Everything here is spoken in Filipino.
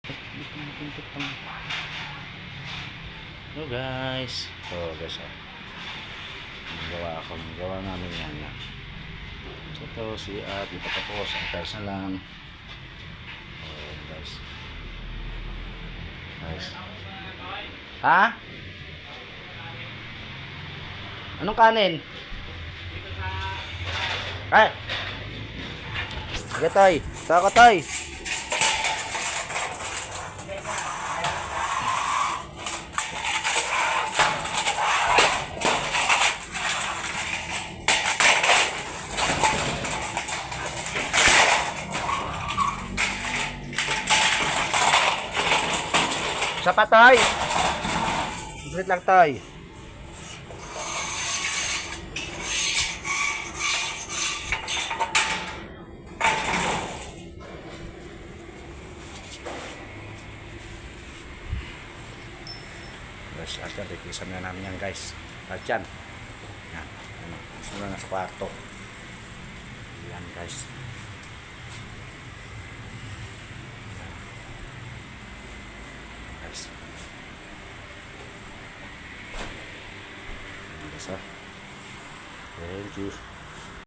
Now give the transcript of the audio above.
Hello guys. Gawa namin yan na. So ito si di pa tapos, ang tiles na lang. Guys. Ha? Anong kanin? Ay! Sige tay, saka tay. Sapa tay. Saglit lang tay. Guys, at yan, rekisan na namin yan guys. At yan. Yan. Gusto na sa kwarto. Yan guys. Guys. Yan guys. Thank you.